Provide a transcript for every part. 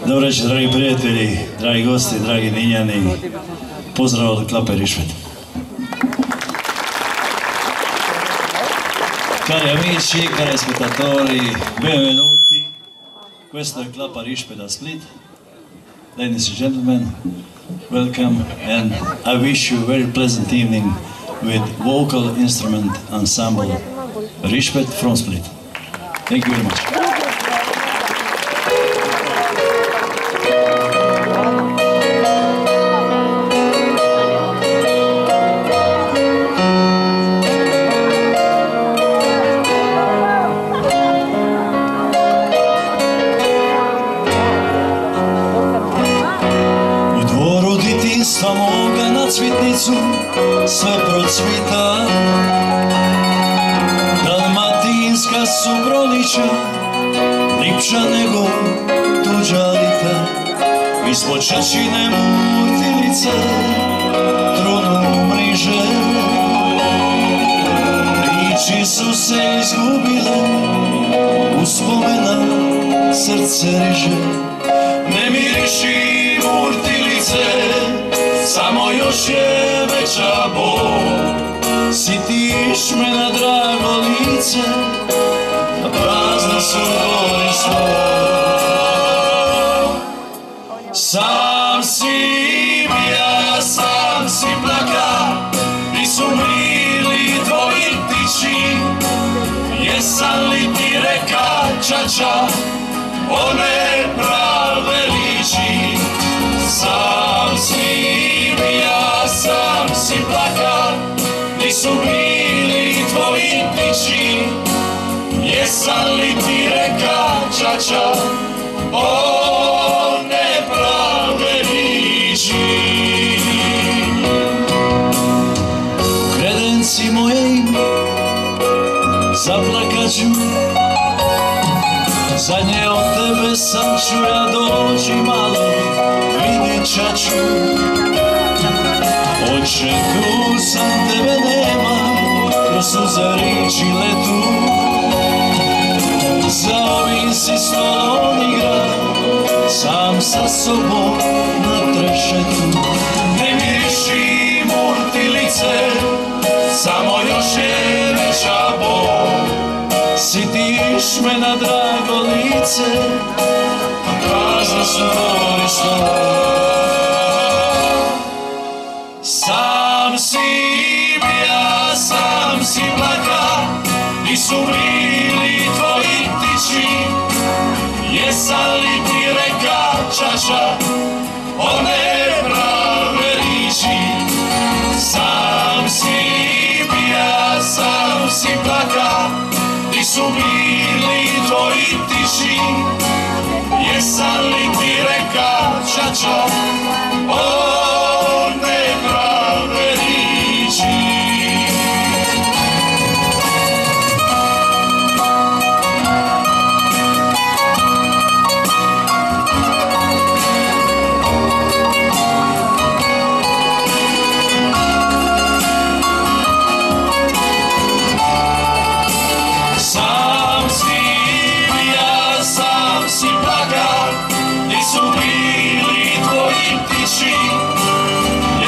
Dobro večer, dragi prijatelji, dragi gosti, dragi Dinjani. Pozdrav od Klape Rišpet. Cari amici, cari spettatori, benvenuti. Questo è Klapa Rišpet da Split. Ladies and gentlemen, welcome, and I wish you a very pleasant evening with vocal instrument ensemble Rišpet from Split. Thank you very much. Moga na cvitnicu sve procvita, dalmatinska su proliča, lipša nego tuđa lita. Ispod čačine mutilice trunu mriže, riči su se izgubile, uspomena srce riže. Ne miriši murtilice, samo još je veća bol. Sitiš me na drago lice, a prazne su gori svoj. Sam si ja, sam si plaka, di su mili tvoji tiči. Jesam li ti reka čača, one prave liči. Sam si ja, sam si plaka, di su bili tvoji tiči. Jesam li ti reka čača, one prave liči. U kredenci mojej zaplakaću, zadnje od tebe sam ću ja doći malo, vidit ću. Oče, tu sam, tebe nema, kroz suze riči letu. Za ovim si stolom igra, sam sa sobom na trešetu. Ne miriši murtilice, samo još je veća bol. Sitiš me na drago lice, a prazne su gori slova. Sam si ja, sam si plaka, di su bili tvoji tiči. Jesam li ti reka čaša, one prave riči. Sam si ja, sam si plaka, di su bili tvoji tiši. Jesam li ti reka čača, one prave riči.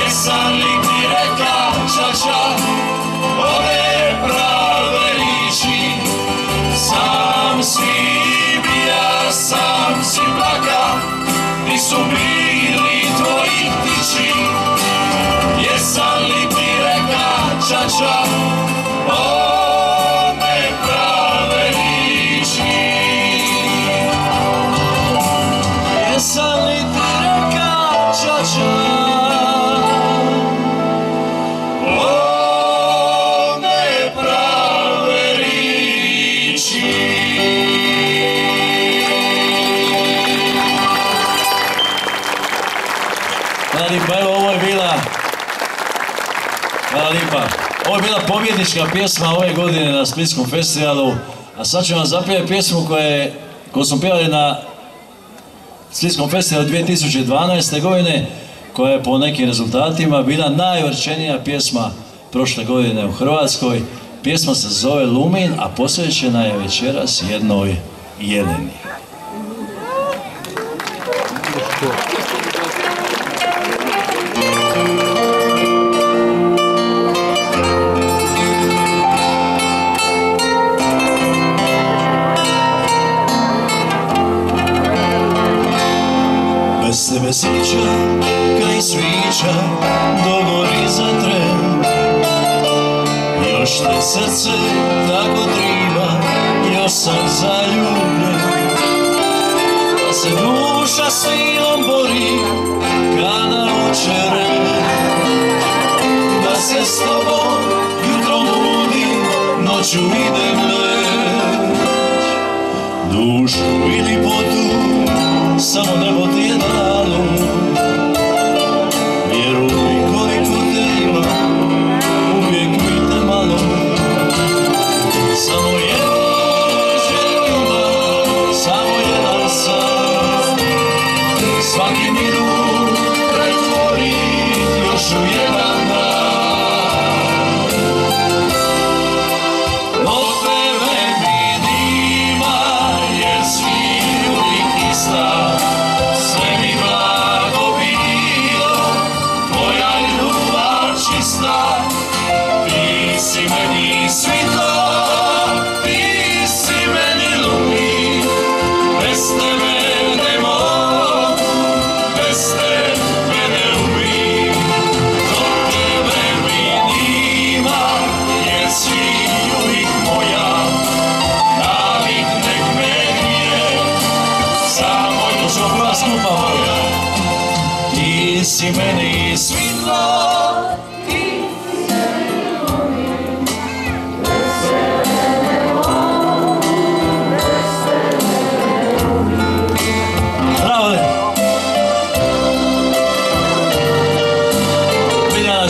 Jesam li ti reka čača, one prave riči. Sam si ja, sam si plaka, di su bili tvoji tiči. Jesam li ti reka čača, one prave riči. Jesam li ti reka čača, Pa evo, ovo je bila pobjednička pjesma ove godine na Splitskom festivalu, a sad ću vam zapjevati pjesmu koja je koju smo pjevali na Splitskom festivalu 2012. godine, koja je po nekim rezultatima bila najuvršenija pjesma prošle godine u Hrvatskoj. Pjesma se zove Lumin, a posvećena je večeras jednoj jeleni. Bez tebe svića, kaj svića, dogori za tren. Još te srce tako triba, još sam zaljubljen. Da se duša silom bori, kada očere. Da se s tobom jutrom budim, noću idem leć. Dušu i ljipotu, samo nebo ti je dalo. Vjeruj koliko te ima, uvijek mi te malo. Samo jednu želju, samo jedan san. Svaki minut pretvori još u jedan dan. Od tebe mi nima, jer svi uvijek ista. Sve mi blago bilo, tvoja ljubav čista. Ti si meni svitlo, ti si meni lumin. Bez tebe ne mogu, bez tebe ne umim. Od tebe mi nima, jer si uvijek moja. Navik nek me grije, samo ljubav skupa moja. Ti si meni svitlo,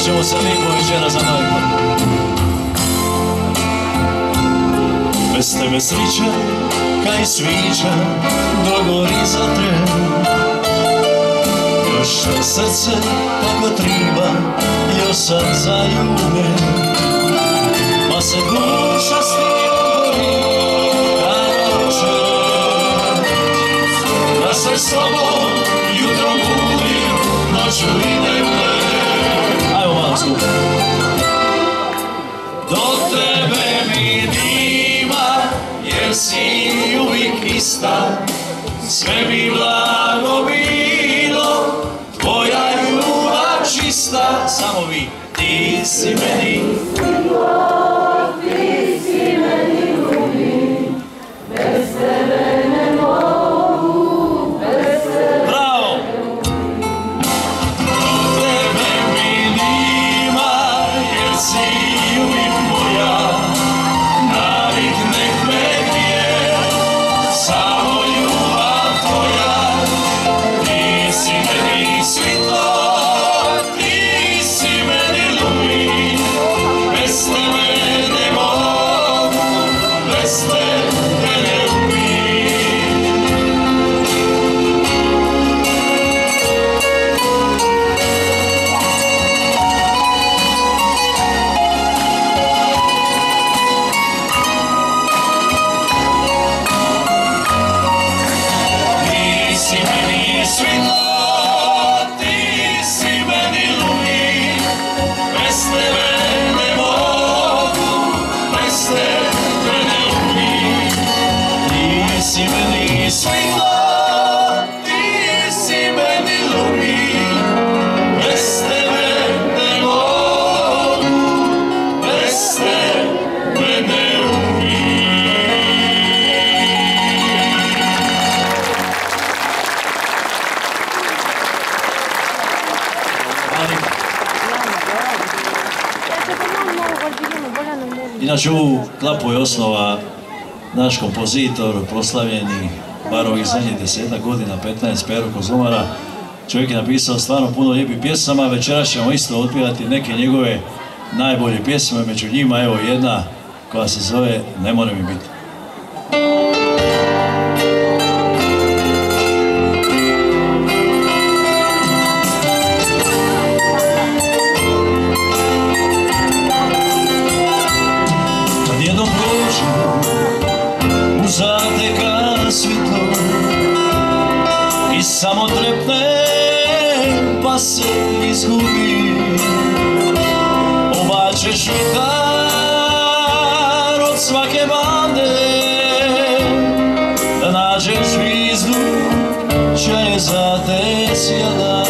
ćemo se lijepo večera za novi put. Bez tebe srića, kaj svića, dogori za tren. Još te srce tako triba, još sam zaljubljen. Pa se duša s njim bori, kada očer. Da se s tobom jutrom budim, noću idem leć. Do tebe mi nima, jer si uvijek ista. Sve mi blago bilo, tvoja ljubav čista. Samo vi, ti si meni ti si meni lumin. Bez tebe ne mogu, bez tebe. Bravo! Si uvijek moja, navik nek me grije, samo ljubav tvoja. Ti si meni svitlo, ti si meni lumin. Bez tebe ne mogu, bez tebe ne umim. Inače, ovu klapu je osnova naš kompozitor, proslavljeni, bar ovih zadnjih 10 godina, 15, Pero Kozlomara. Čovjek je napisao stvarno puno lijepih pjesama. Večeras ćemo isto otpjevati neke njegove najbolje pjesme, među njima evo jedna koja se zove Ne more mi biti. pa se izgubi. Obačeš vitar od svake bande, da nađeš zvizdu čija je za te sjela.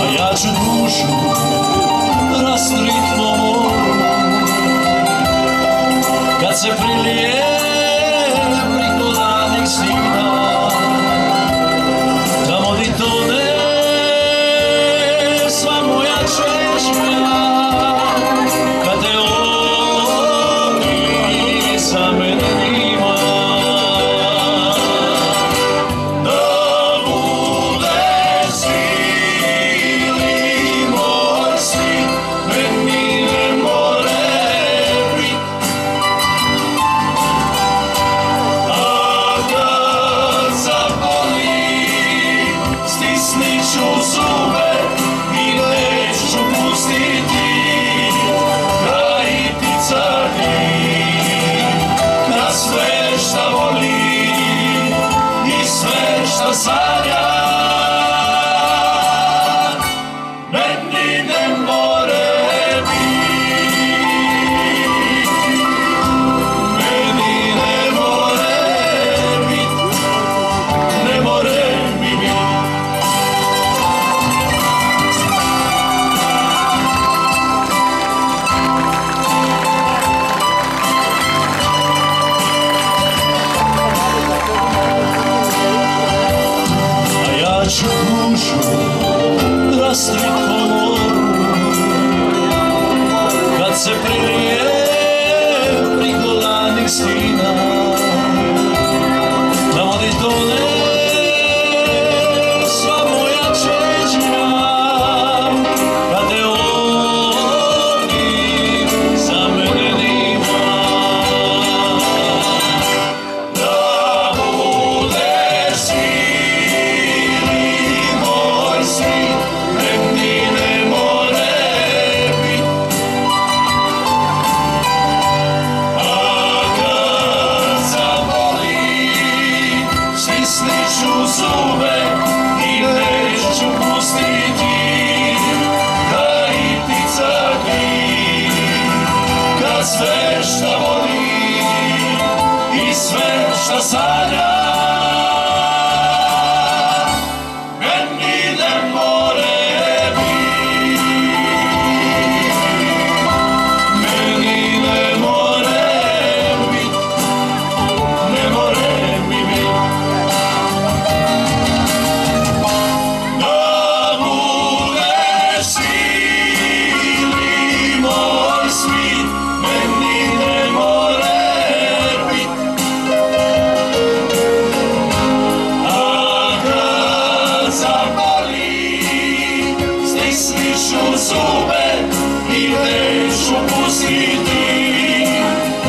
A ja ću dušu rastrit po moru, kad se prilije priko ladnih snina, tamo di tone sva moja čežnja, kad te oni za mene nima. Da bude svili moj svit, meni ne more bit. A kad zaboli, stisnit ću zube i neću pustiti da i ptica gri, da sve šta voli i sve šta sanja meni ne more bit. Meni ne more bit, ne more mi bit. A ja ću dušu rastrit po moru, kad se prilije priko ladnih stina, tamo di tone sva moja čežnja, kad te oni za mene nima. Da bude svili moj svit, meni ne more bit. A kad zaboli, stisnit ću zube i neću pustiti da i ptica gri, kad sve šta voli i sve šta sanja meni ne more bit. Meni ne more bit, ne more mi bit. Da bude svili moj svit, meni ne more bit. A kad zaboli, stisnit ću zube i neću pustiti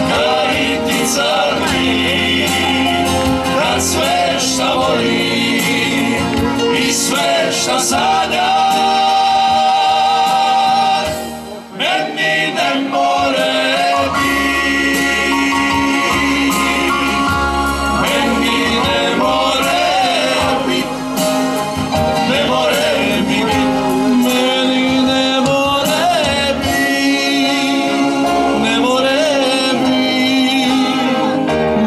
da i ptica gri, kad sve šta voli i sve šta sanja meni ne more bit. Meni ne more bit, ne more mi bit. Meni ne more bit, ne more bit,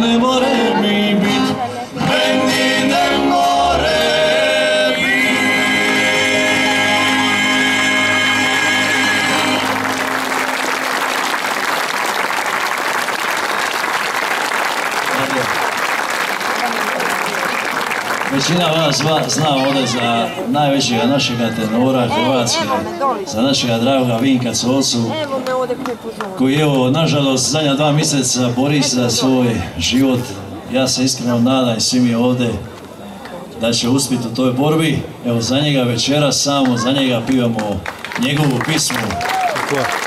ne more mi bit. Meni ne more bit. Većina vas zna ovdje za najvećega našega tenora Hrvatske, za našega dragoga Vinka Cocu, koji evo, nažalost, zadnja 2 mjeseca bori se za svoj život. Ja se iskreno nadam i svi mi ovdje da će uspjeti u toj borbi. Evo, za njega večeras samo, za njega pivamo njegovu pismu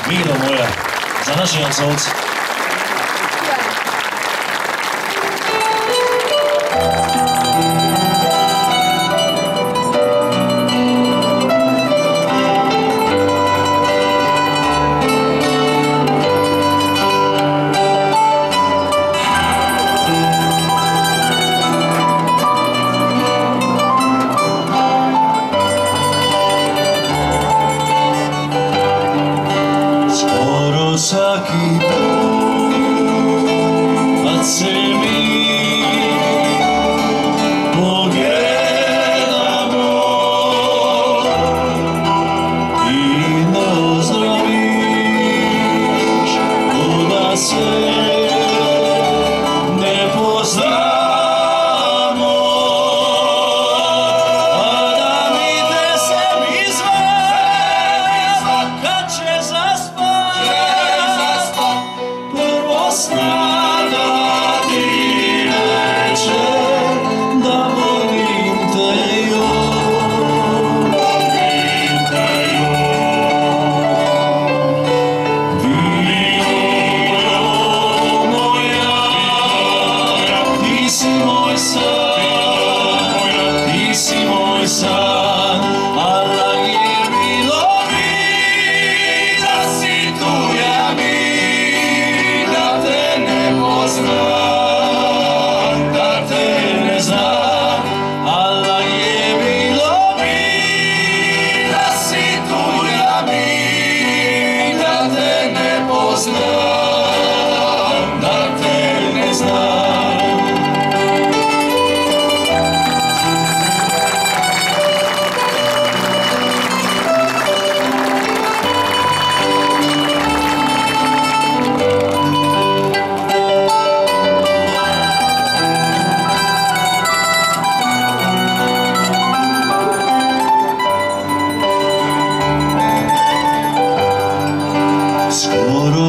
Vino moja, za našega Coca.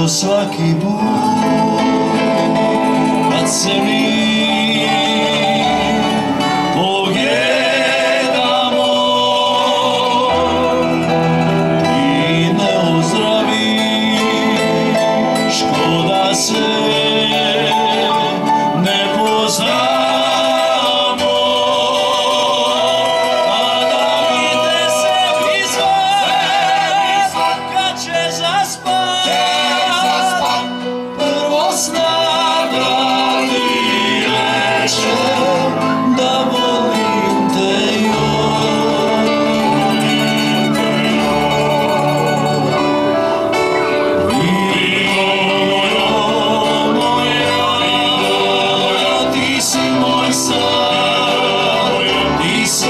Svaki put kad se mi pogledamo i ne ozdraviš ko da se ne poznamo, a da mi te se izvan kad će zaspati. Da volim te moja, ti si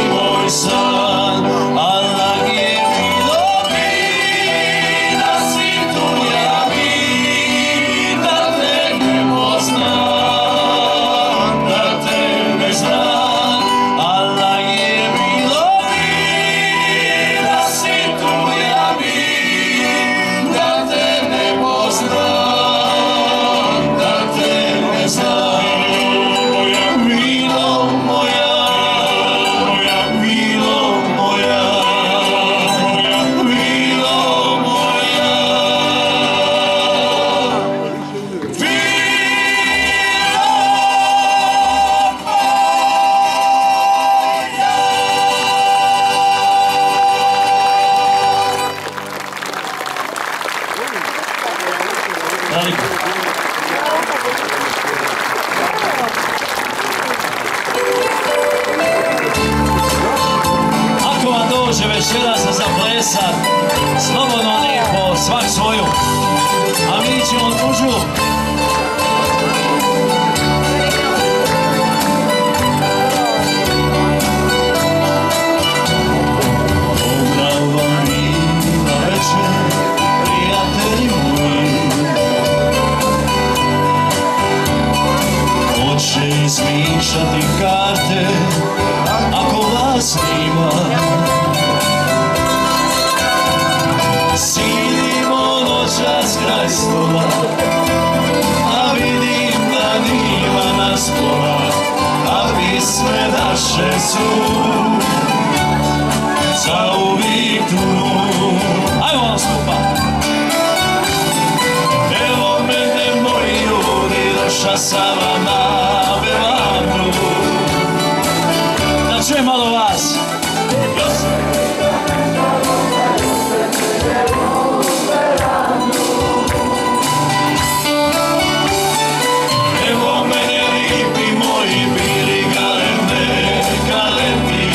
moj san, Allah je bilo mi da si tu ja bi, da te ne poznam, da te ne znam. Allah je bilo mi da si tu ja bi, da te ne poznam, da te ne znam. Milo moja, milo moja, milo moja, ako vam dođe večeras za plesat, slobodno lijepo, svak svoju, a mi ćemo tuđu. Pozdrav vam mila večer, prijatelji moji, hoće izmišljati karte ako vas nima. Sidimo noćas kraj stola, a vidim da nima nas pola, a pisme naše su zauvijek tu. Ajmo vam skupa. Evo mene moji ljudi, došla sam vam na bevanu. Da čujem malo vas. Evo mene lipi moji bili galene, galeni.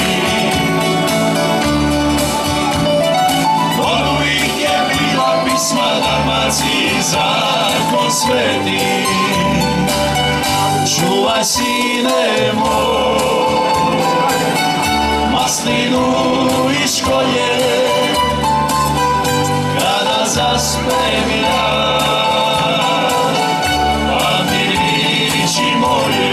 Od uvijek je bila pisma Dalmaciji zakon sveti. Čuvaj sine moj, maslinu i školje, kada zaspem ja, a ti riči moje.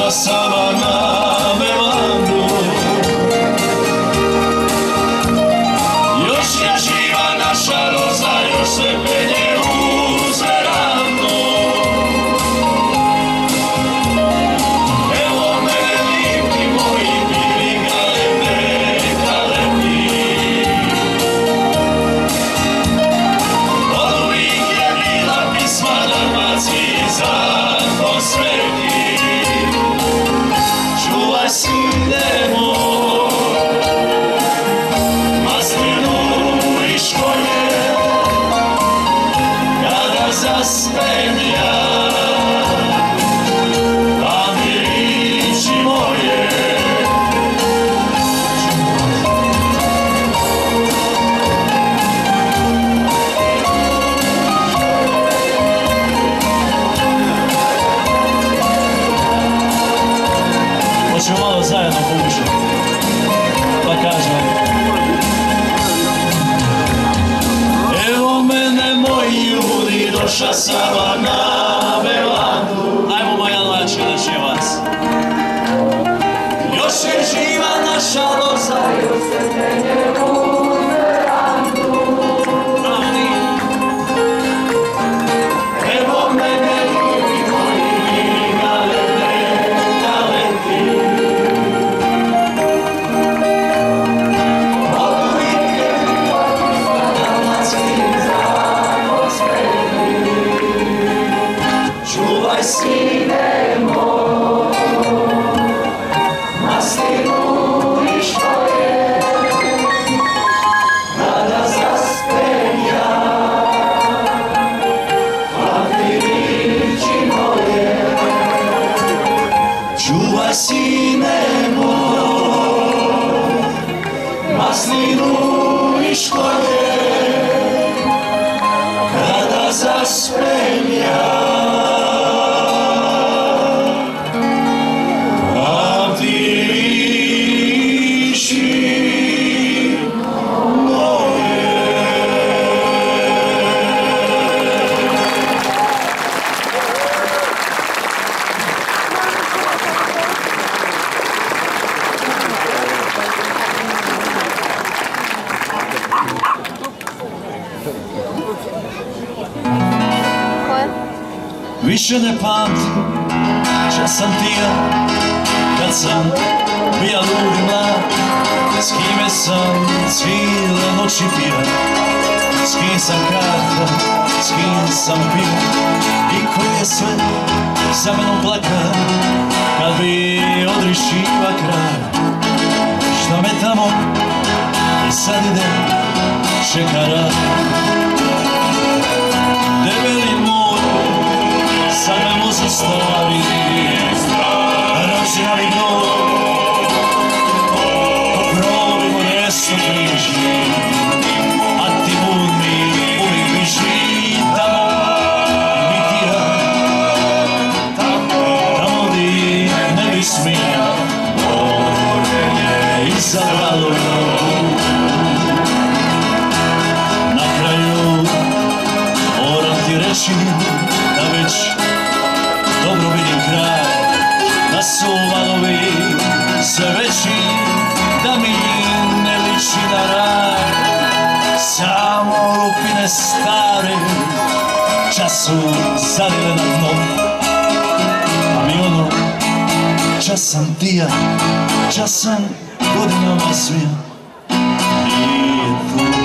došla sama na Belandu. Još je živa naša roza, još se penje uz verandu. Evo mene lipki moji, bili galebe, galebni. Od uvijek je bila pisma Dalmaciji zakon sveti. Čuvaj sine moj, maslinu i školje, kada zaspem ja, pamti riči moje. Hoćemo malo zajedno pokušati, pa kažem. Evo mene moji ljudi, došla sama na Belandu. Ajmo moja lačka da će vas. Još je živa naša roza, još se penje uz verandu. Pravni. Evo mene ljudi moji, galebe, galeti. Čuvaj sine moj, maslinu i školje, kada zaspem ja, pamti riči moje. Čuvaj sine moj, maslinu i školje, kada zaspem ja. Više ne pamtim čas sam ti ja, kad sam bija lud i mlad. S kime sam cijele noći pija, s kim sam karta, s kim sam pio, i koji je sve za menom plaka, kad bi odrišiva kraj. Šta me tamo i sad ide, čeka rad. Debeli mor, sad me muze stavi, račinali gnoj, poprovimo desno križi, a ti budni uvijek biži tamo, i biti ja, tamo di ne bi smija, more je izabralo. Na kraju moram ti reći da već dobro vidim kraj, da su valovi sve veći, da mi ne liči na raj. Samo rupine stare čas su zadile na dno, a mi ono čas sam ti ja, čas sam godinama svija, nije tu.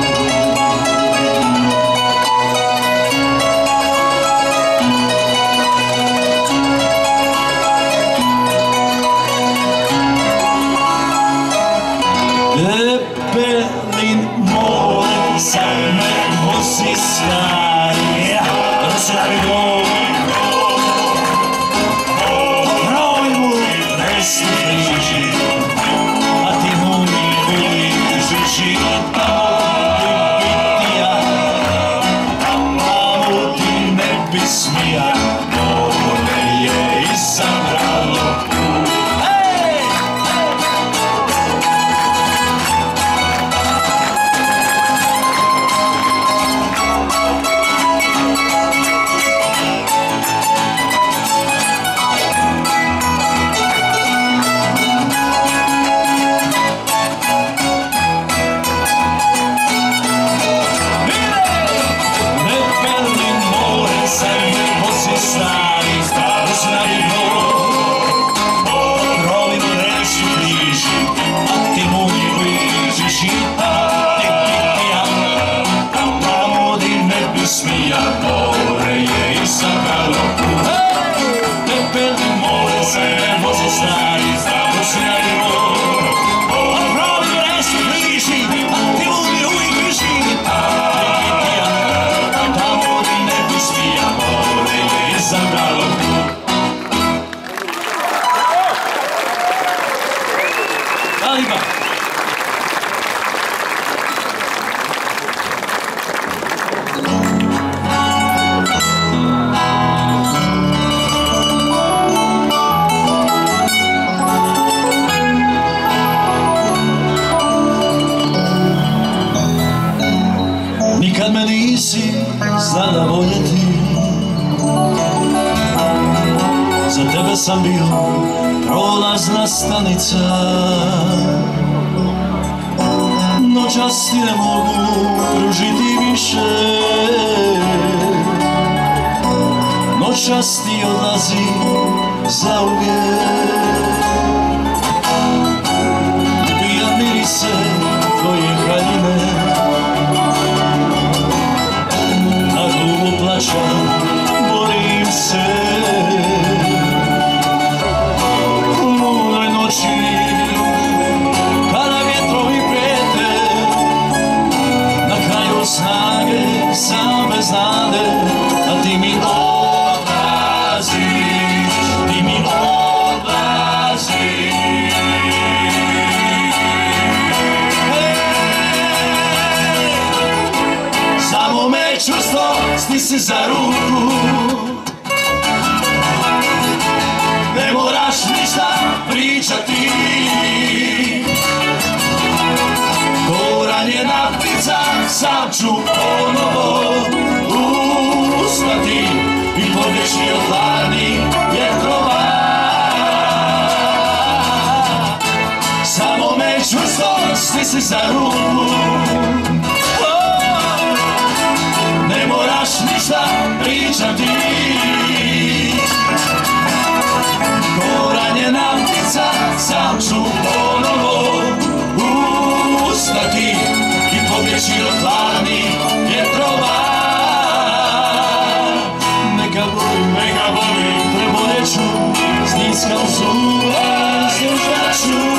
Debelin more, sad me vozi snaj, račinali gnoj, broj mu desni križi, a ti muni da sam bio prolazna stanica. Noćas ti ne mogu pružiti više, noćas ti odlazi zauvijek. Ubija mirise tvoje haljine, a glupo plaćam, borim se. U mudroj noći, kada vjetrovi prijete, na kraju snage sam bez nade, a ti mi odlaziš, ti mi odlaziš. Samo me čvrsto stisni za ruku, ne moraš ništa pričati. Ko ranjena ptica sam ću ponovo ustati i pobjeći od hladnih vjetrova. Samo me čvrsto stisni za ruku, ne moraš ništa pričati. Ko ranjena ptica sam ću ponovo ustati i pobjeći od hladnih vjetrova. Neka boli, preboljet ću, stiskam zuba, slušat ću.